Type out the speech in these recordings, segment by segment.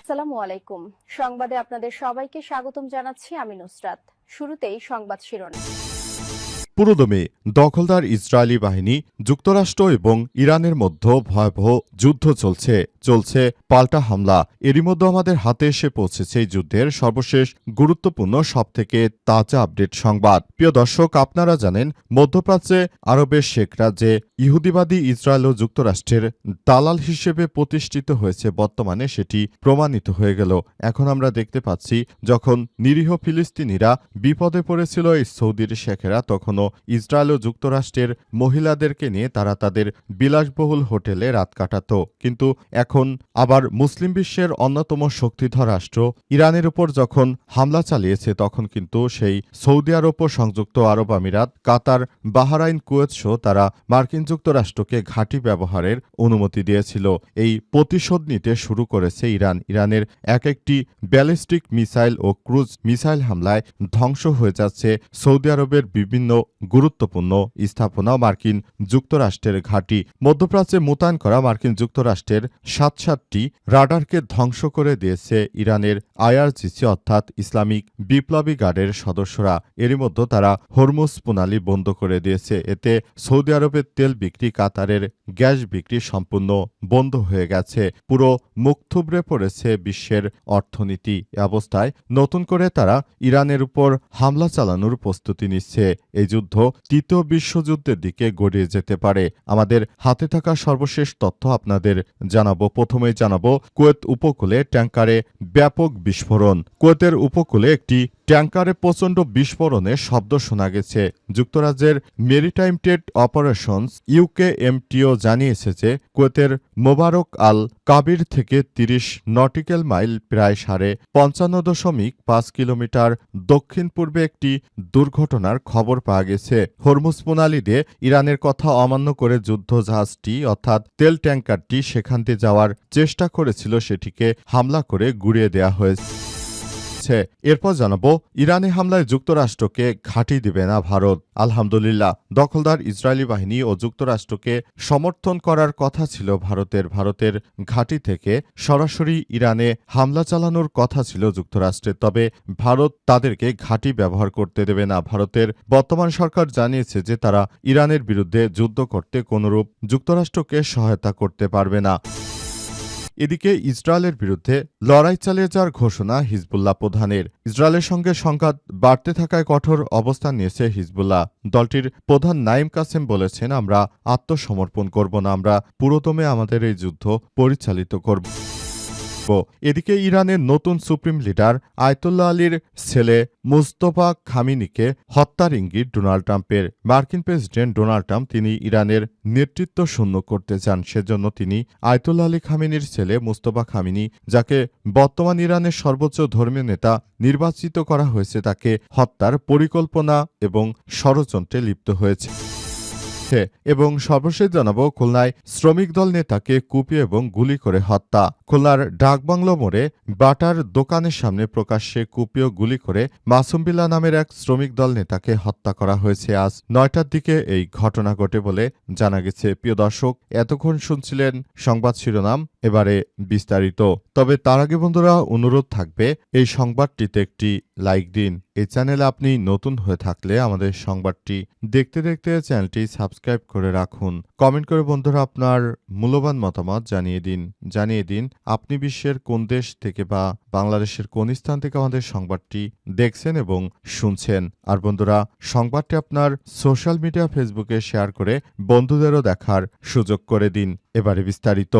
আসসালামু আলাইকুম। সংবাদে আপনাদের সবাইকে স্বাগতম জানাচ্ছি আমি নুসরাত। শুরুতেই সংবাদ শিরোনাম। পুরোদমে দখলদার ইসরায়েলি বাহিনী, যুক্তরাষ্ট্র এবং ইরানের মধ্যে ভয়াবহ যুদ্ধ চলছে পাল্টা হামলা। এরই মধ্যে আমাদের হাতে এসে পৌঁছেছে এই যুদ্ধের সর্বশেষ গুরুত্বপূর্ণ সবথেকে তাজা আপডেট সংবাদ। প্রিয় দর্শক, আপনারা জানেন মধ্যপ্রাচ্যে আরবের শেখ রাজ্যে ইহুদিবাদী ইসরায়েল ও যুক্তরাষ্ট্রের দালাল হিসেবে প্রতিষ্ঠিত হয়েছে। বর্তমানে সেটি প্রমাণিত হয়ে গেল। এখন আমরা দেখতে পাচ্ছি যখন নিরীহ ফিলিস্তিনিরা বিপদে পড়েছিল এই সৌদির শেখেরা, তখনও ইসরায়েল ও যুক্তরাষ্ট্রের মহিলাদেরকে নিয়ে তারা তাদের বিলাসবহুল হোটেলে রাত কাটাত। কিন্তু এখন আবার মুসলিম বিশ্বের অন্যতম শক্তিধর রাষ্ট্র ইরানের উপর যখন হামলা চালিয়েছে, তখন কিন্তু সেই সৌদি আরব ও সংযুক্ত আরব আমিরাত, কাতার, বাহরাইন, কুয়েত সহ তারা মার্কিন যুক্তরাষ্ট্রকে ঘাঁটি ব্যবহারের অনুমতি দিয়েছিল। এই প্রতিশোধ নিতে শুরু করেছে ইরানের একটি ব্যালিস্টিক মিসাইল ও ক্রুজ মিসাইল হামলায় ধ্বংস হয়ে যাচ্ছে সৌদি আরবের বিভিন্ন গুরুত্বপূর্ণ স্থাপনা, মার্কিন যুক্তরাষ্ট্রের ঘাঁটি। মধ্যপ্রাচ্যে মোতায়েন করা মার্কিন যুক্তরাষ্ট্রের সাতটি রাডারকে ধ্বংস করে দিয়েছে ইরানের আইআরজিসি অর্থাৎ ইসলামিক বিপ্লবী গার্ডের সদস্যরা। এরই মধ্যে তারা হরমুজ প্রণালী বন্ধ করে দিয়েছে। এতে সৌদি আরবের তেল বিক্রি, কাতারের গ্যাস বিক্রি সম্পূর্ণ বন্ধ হয়ে গেছে। পুরো মুখ থুবড়ে পড়েছে বিশ্বের অর্থনীতি। এ অবস্থায় নতুন করে তারা ইরানের উপর হামলা চালানোর প্রস্তুতি নিচ্ছে। এই যুদ্ধ তৃতীয় বিশ্বযুদ্ধের দিকে গড়িয়ে যেতে পারে। আমাদের হাতে থাকা সর্বশেষ তথ্য আপনাদের জানাবো। প্রথমেই জানাবো কুয়েত উপকূলে ট্যাঙ্কারে ব্যাপক বিস্ফোরণ। কুয়েতের উপকূলে একটি ট্যাঙ্কারে প্রচণ্ড বিস্ফোরণের শব্দ শোনা গেছে। যুক্তরাজ্যের মেরিটাইম ট্রেড অপারেশনস ইউকেএমটিও জানিয়েছে যে কুয়েতের মোবারক আল কাবির থেকে ৩০ নটিক্যাল মাইল প্রায় ৫৫.৫ কিলোমিটার দক্ষিণ পূর্বে একটি দুর্ঘটনার খবর পাওয়া গেছে। হরমুজ প্রণালী দিয়ে ইরানের কথা অমান্য করে যুদ্ধজাহাজটি অর্থাৎ তেল ট্যাঙ্কারটি সেখান দিয়ে যাওয়ার চেষ্টা করেছিল, সেটিকে হামলা করে গুড়িয়ে দেওয়া হয়েছে। এরপর জানাবো ইরানি হামলায় যুক্তরাষ্ট্রকে ঘাঁটি দিবে না ভারত। আলহামদুলিল্লাহ, দখলদার ইসরায়েলি বাহিনী ও যুক্তরাষ্ট্রকে সমর্থন করার কথা ছিল ভারতের ঘাঁটি থেকে সরাসরি ইরানে হামলা চালানোর কথা ছিল যুক্তরাষ্ট্রের। তবে ভারত তাদেরকে ঘাঁটি ব্যবহার করতে দেবে না। ভারতের বর্তমান সরকার জানিয়েছে যে তারা ইরানের বিরুদ্ধে যুদ্ধ করতে কোনরূপ যুক্তরাষ্ট্রকে সহায়তা করতে পারবে না। এদিকে ইসরায়েলের বিরুদ্ধে লড়াই চালিয়ে যাওয়ার ঘোষণা হিজবুল্লাহ প্রধানের। ইসরায়েলের সঙ্গে সংঘাত বাড়তে থাকায় কঠোর অবস্থান নিয়েছে হিজবুল্লাহ। দলটির প্রধান নাইম কাসেম বলেছেন, আমরা আত্মসমর্পণ করব না, আমরা পুরোদমে আমাদের এই যুদ্ধ পরিচালিত করব। এদিকে ইরানের নতুন সুপ্রিম লিডার আয়তুল্লাহ আলীর ছেলে মুস্তফা খামিনিকে হত্যার ইঙ্গিত ডোনাল্ড ট্রাম্পের। মার্কিন প্রেসিডেন্ট ডোনাল্ড ট্রাম্প তিনি ইরানের নেতৃত্ব শূন্য করতে চান। সেজন্য তিনি আয়তুল্লাহ আলী খামিনির ছেলে মুস্তফা খামিনি, যাকে বর্তমান ইরানের সর্বোচ্চ ধর্মীয় নেতা নির্বাচিত করা হয়েছে, তাকে হত্যার পরিকল্পনা এবং ষড়যন্ত্রে লিপ্ত হয়েছে। এবং সর্বশেষ জানাবো খুলনায় শ্রমিক দল নেতাকে কুপিয়ে এবং গুলি করে হত্যা। খুলনার ডাকবাংলো মোড়ে বাটার দোকানের সামনে প্রকাশ্যে কুপিয়ে গুলি করে মাসুম বিল্লাহ নামের এক শ্রমিক দল নেতাকে হত্যা করা হয়েছে। আজ ৯টার দিকে এই ঘটনা ঘটে বলে জানা গেছে। প্রিয় দর্শক, এতক্ষণ শুনছিলেন সংবাদ শিরোনাম, এবারে বিস্তারিত। তবে তার আগে বন্ধুরা অনুরোধ থাকবে এই সংবাদটিতে একটি লাইক দিন। এই চ্যানেলে আপনি নতুন হয়ে থাকলে আমাদের সংবাদটি দেখতে দেখতে চ্যানেলটি সাবস্ক্রাইব করে রাখুন। কমেন্ট করে বন্ধুরা আপনার মূল্যবান মতামত জানিয়ে দিন আপনি বিশ্বের কোন দেশ থেকে বা বাংলাদেশের কোন স্থান থেকে আমাদের সংবাদটি দেখছেন এবং শুনছেন। আর বন্ধুরা, সংবাদটি আপনার সোশ্যাল মিডিয়া ফেসবুকে শেয়ার করে বন্ধুদেরও দেখার সুযোগ করে দিন। এবারে বিস্তারিত।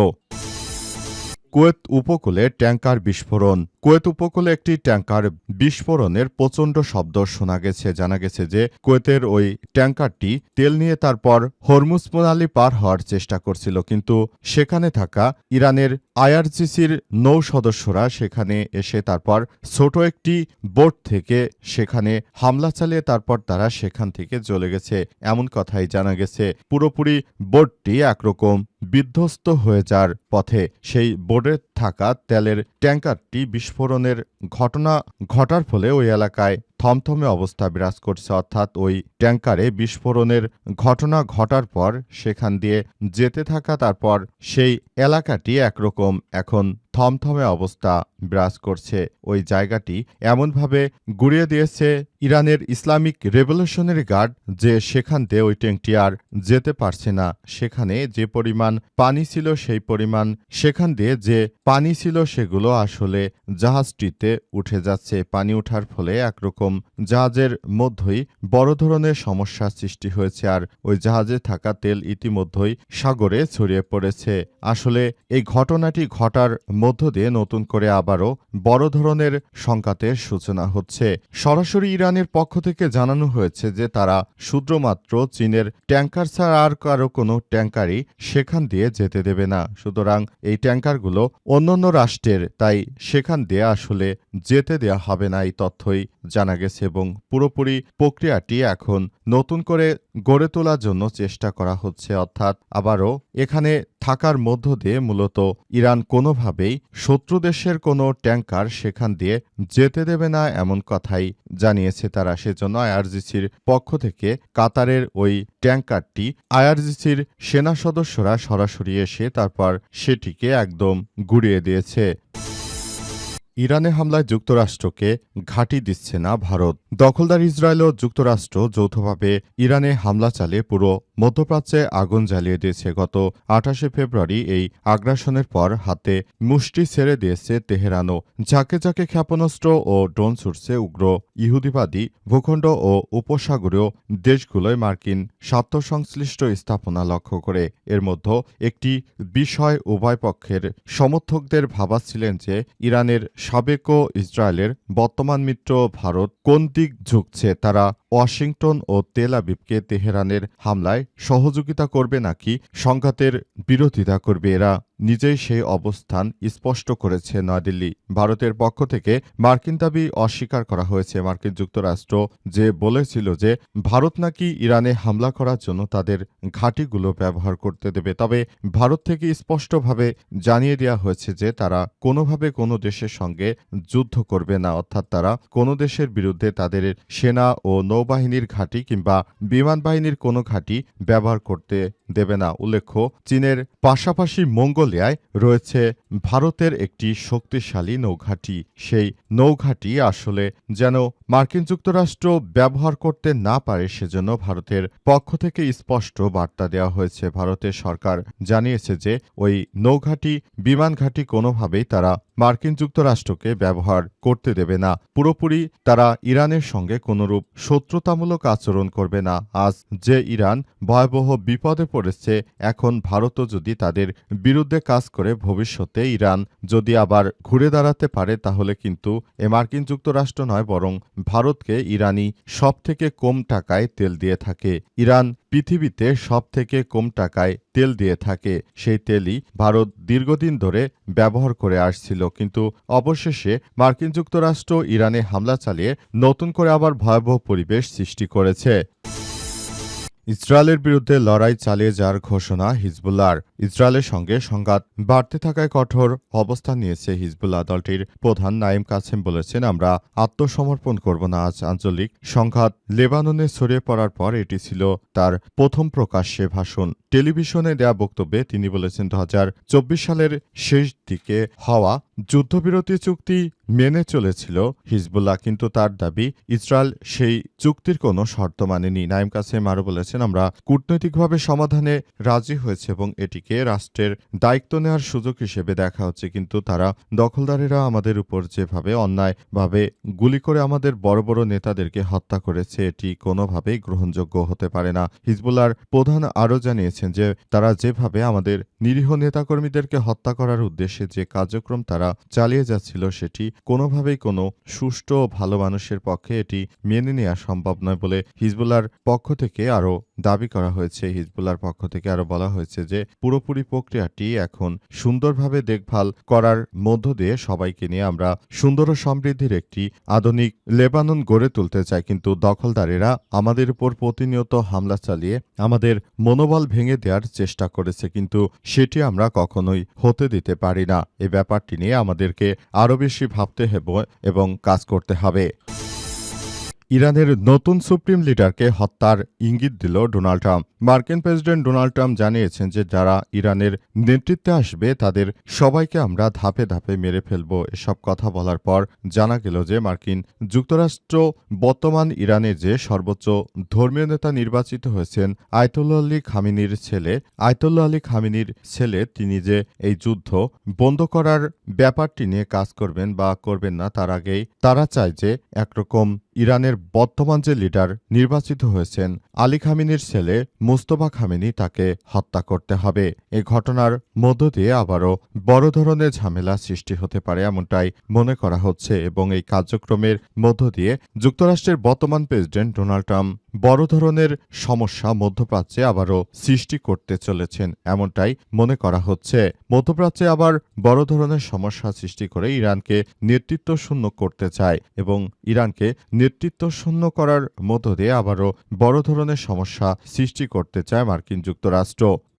কুয়েত উপকূলে ট্যাঙ্কার বিস্ফোরণ। কুয়েত উপকূলে একটি ট্যাঙ্কার বিস্ফোরণের প্রচণ্ড শব্দ শোনা গেছে। জানা গেছে যে কুয়েতের ওই ট্যাঙ্কারটি তেল নিয়ে তারপর হরমুজ প্রণালী পার হওয়ার চেষ্টা করছিল, কিন্তু সেখানে থাকা ইরানের আইআরজিসির নৌ সদস্যরা সেখানে এসে তারপর ছোট একটি বোট থেকে সেখানে হামলা চালিয়ে তারপর তারা সেখান থেকে চলে গেছে, এমন কথাই জানা গেছে। পুরোপুরি বোটটি একরকম বিধ্বস্ত হয়ে যাওয়ার পথে। সেই বোটে থাকা তেলের ট্যাঙ্কারটি বিস্ফোরণের ঘটনা ঘটার ফলে ওই এলাকায় থমথমে অবস্থা বিরাজ করছে। অর্থাৎ ওই ট্যাঙ্কারে বিস্ফোরণের ঘটনা ঘটার পর সেখান দিয়ে যেতে থাকা তারপর সেই এলাকাটি একরকম এখন থমথমে অবস্থা বিরাজ করছে। ওই জায়গাটি এমনভাবে গুড়িয়ে দিয়েছে ইরানের ইসলামিক রেভলিউশনারি গার্ড যে সেখান দিয়ে ওই ট্যাঙ্কটি আর যেতে পারছে না। সেখানে যে পরিমাণ পানি ছিল সেই পরিমাণ সেখান দিয়ে যে পানি ছিল সেগুলো আসলে জাহাজটিতে উঠে যাচ্ছে। পানি ওঠার ফলে একরকম জাহাজের মধ্যেই বড় ধরনের সমস্যার সৃষ্টি হয়েছে, আর ওই জাহাজে থাকা তেল ইতিমধ্যেই সাগরে ছড়িয়ে পড়েছে। আসলে এই ঘটনাটি ঘটার মধ্য দিয়ে নতুন করে আবারও বড় ধরনের সংঘাতের সূচনা হচ্ছে। সরাসরি ইরানের পক্ষ থেকে জানানো হয়েছে যে তারা শুধুমাত্র চীনের ট্যাঙ্কার ছাড়া আর কারো কোনো ট্যাঙ্কারই সেখান দিয়ে যেতে দেবে না। সুতরাং এই ট্যাঙ্কারগুলো অন্যান্য রাষ্ট্রের, তাই সেখান দিয়ে আসলে যেতে দেয়া হবে না, এই তথ্যই জানা গেছে। এবং পুরোপুরি প্রক্রিয়াটি এখন নতুন করে গড়ে তোলার জন্য চেষ্টা করা হচ্ছে, অর্থাৎ আবারও এখানে থাকার মধ্য দিয়ে মূলত ইরান কোনোভাবেই শত্রু দেশের কোনো ট্যাঙ্কার সেখান দিয়ে যেতে দেবে না এমন কথাই জানিয়েছে তারা। সেজন্য আইআরজিসির পক্ষ থেকে কাতারের ওই ট্যাঙ্কারটি আইআরজিসির সেনা সদস্যরা সরাসরি এসে তারপর সেটিকে একদম গুড়িয়ে দিয়েছে। ইরানে হামলায় যুক্তরাষ্ট্রকে ঘাঁটি দিচ্ছে না ভারত। দখলদার ইসরায়েল ও যুক্তরাষ্ট্র যৌথভাবে ইরানে হামলা চালিয়ে পুরো মধ্যপ্রাচ্যে আগুন জ্বালিয়ে দিয়েছে। গত ২৮ ফেব্রুয়ারি এই আগ্রাসনের পর হাতে মুষ্টি ছেড়ে দিয়েছে তেহরানও। ঝাঁকে ঝাঁকে ক্ষেপণাস্ত্র ও ড্রোন ছুটছে উগ্র ইহুদিবাদী ভূখণ্ড ও উপসাগরীয় দেশগুলোয় মার্কিন স্বার্থসংশ্লিষ্ট স্থাপনা লক্ষ্য করে। এর মধ্যে একটি বিষয় উভয় পক্ষের সমর্থকদের ভাবাচ্ছিলেন যে ইরানের সাবেক ও ইসরায়েলের বর্তমান মিত্র ভারত কোন দিক ঝুঁকছে। তারা ওয়াশিংটন ও তেল আবিবকে তেহরানের হামলায় সহযোগিতা করবে নাকি সংঘাতের বিরোধিতা করবে, এরা নিজেই সেই অবস্থান স্পষ্ট করেছে নয়াদিল্লি। ভারতের পক্ষ থেকে মার্কিন দাবি অস্বীকার করা হয়েছে। মার্কিন যুক্তরাষ্ট্র যে বলেছিল যে ভারত নাকি ইরানে হামলা করার জন্য তাদের ঘাঁটিগুলো ব্যবহার করতে দেবে, তবে ভারত থেকে স্পষ্টভাবে জানিয়ে দেওয়া হয়েছে যে তারা কোনোভাবে কোনো দেশের সঙ্গে যুদ্ধ করবে না, অর্থাৎ তারা কোনো দেশের বিরুদ্ধে তাদের সেনা ও নৌবাহিনীর ঘাঁটি কিংবা বিমান বাহিনীর কোনো ঘাঁটি ব্যবহার করতে দেবে না। উল্লেখ্য, চীনের পাশাপাশি মঙ্গোলিয়ায় রয়েছে ভারতের একটি শক্তিশালী নৌঘাঁটি। সেই নৌঘাঁটি আসলে যেন মার্কিন যুক্তরাষ্ট্র ব্যবহার করতে না পারে সেজন্য ভারতের পক্ষ থেকে স্পষ্ট বার্তা দেওয়া হয়েছে। ভারতের সরকার জানিয়েছে যে ওই নৌঘাঁটি বিমান ঘাঁটি কোনোভাবেই তারা মার্কিন যুক্তরাষ্ট্রকে ব্যবহার করতে দেবে না। পুরোপুরি তারা ইরানের সঙ্গে কোনরূপ শত্রুতামূলক আচরণ করবে না। আজ যে ইরান ভয়াবহ বিপদে পড়েছে, এখন ভারতও যদি তাদের বিরুদ্ধে কাজ করে ভবিষ্যতে ইরান যদি আবার ঘুরে দাঁড়াতে পারে, তাহলে কিন্তু মার্কিন যুক্তরাষ্ট্র নয় বরং ভারতকে ইরানি সবথেকে কম টাকায় তেল দিয়ে থাকে। ইরান পৃথিবীতে সবথেকে কম টাকায় তেল দিয়ে থাকে। সেই তেলই ভারত দীর্ঘদিন ধরে ব্যবহার করে আসছিল, কিন্তু অবশেষে মার্কিন যুক্তরাষ্ট্র ইরানে হামলা চালিয়ে নতুন করে আবার ভয়াবহ পরিবেশ সৃষ্টি করেছে। ইসরায়েলের বিরুদ্ধে লড়াই চালিয়ে যাওয়ার ঘোষণা হিজবুল্লাহর। ইসরায়েলের সঙ্গে সংঘাত বাড়তে থাকায় কঠোর অবস্থান নিয়েছে হিজবুল্লাহ। দলটির প্রধান নাইম কাসেম বলেছেন, আমরা আত্মসমর্পণ করব না। আজ আঞ্চলিক সংঘাত লেবাননে ছড়িয়ে পড়ার পর এটি ছিল তার প্রথম প্রকাশ্যে ভাষণ। টেলিভিশনে দেয়া বক্তব্যে তিনি বলেছেন, ২০২৪ সালের শেষ দিকে হওয়া যুদ্ধবিরতি চুক্তি মেনে চলেছিল হিজবুল্লাহ, কিন্তু তার দাবি ইসরায়েল সেই চুক্তির কোনো শর্ত মানেনি। নাইম কাসেম আরও বলেছেন, আমরা কূটনৈতিকভাবে সমাধানে রাজি হয়েছে এবং এটিকে রাষ্ট্রের দায়িত্ব নেওয়ার সুযোগ হিসেবে দেখা হচ্ছে, কিন্তু তারা দখলদারেরা আমাদের উপর যেভাবে অন্যায়ভাবে গুলি করে আমাদের বড় বড় নেতাদেরকে হত্যা করেছে, এটি কোনোভাবেই গ্রহণযোগ্য হতে পারে না। হিজবুল্লাহর প্রধান আরও জানিয়েছেন যে তারা যেভাবে আমাদের নিরীহ নেতাকর্মীদেরকে হত্যা করার উদ্দেশ্যে যে কার্যক্রম তারা চালিয়ে যাচ্ছিল, সেটি কোনোভাবেই কোনো সুষ্ঠু ও ভালো মানুষের পক্ষে এটি মেনে নেওয়া সম্ভব নয় বলে হিজবুল্লাহর পক্ষ থেকে আরও দাবি করা হয়েছে। হিজবুল্লাহর পক্ষ থেকে আরও বলা হয়েছে যে পুরোপুরি প্রক্রিয়াটি এখন সুন্দরভাবে দেখভাল করার মধ্য দিয়ে সবাইকে নিয়ে আমরা সুন্দর ও সমৃদ্ধির একটি আধুনিক লেবানন গড়ে তুলতে চাই, কিন্তু দখলদারেরা আমাদের উপর প্রতিনিয়ত হামলা চালিয়ে আমাদের মনোবল ভেঙে দেওয়ার চেষ্টা করেছে, কিন্তু সেটি আমরা কখনোই হতে দিতে পারি না। এই ব্যাপারটি নিয়ে আমাদেরকে আরও বেশি ভাবতে হবে এবং কাজ করতে হবে। ইরানের নতুন সুপ্রিম লিডারকে হত্যার ইঙ্গিত দিল ডোনাল্ড ট্রাম্প। মার্কিন প্রেসিডেন্ট ডোনাল্ড ট্রাম্প জানিয়েছেন যে যারা ইরানের নেতৃত্বে আসবে তাদের সবাইকে আমরা ধাপে ধাপে মেরে ফেলব। এসব কথা বলার পর জানা গেল যে মার্কিন যুক্তরাষ্ট্র বর্তমান ইরানের যে সর্বোচ্চ ধর্মীয় নেতা নির্বাচিত হয়েছেন আয়তুল্লাহ আলী খামেনির ছেলে। আয়তুল্লাহ আলী খামেনির ছেলে তিনি যে এই যুদ্ধ বন্ধ করার ব্যাপারটি নিয়ে কাজ করবেন বা করবেন না তার আগেই তারা চায় যে একরকম ইরানের বর্তমান যে লিডার নির্বাচিত হয়েছেন আলী খামেনির ছেলে মুস্তফা খামেনি তাকে হত্যা করতে হবে। এই ঘটনার মধ্য দিয়ে আবারও বড় ধরনের ঝামেলা সৃষ্টি হতে পারে এমনটাই মনে করা হচ্ছে এবং এই কার্যক্রমের মধ্য দিয়ে যুক্তরাষ্ট্রের বর্তমান প্রেসিডেন্ট ডোনাল্ড ট্রাম্প বড় ধরনের সমস্যা মধ্যপ্রাচ্যে আবারও সৃষ্টি করতে চলেছেন এমনটাই মনে করা হচ্ছে। মধ্যপ্রাচ্যে আবার বড় ধরনের সমস্যা সৃষ্টি করে ইরানকে নেতৃত্ব শূন্য করতে চায় এবং ইরানকে নেতৃত্ব শূন্য করার মধ্য দিয়ে আবারও বড় ধরনের সমস্যা সৃষ্টি করতে চায় মার্কিন যুক্তরাষ্ট্র।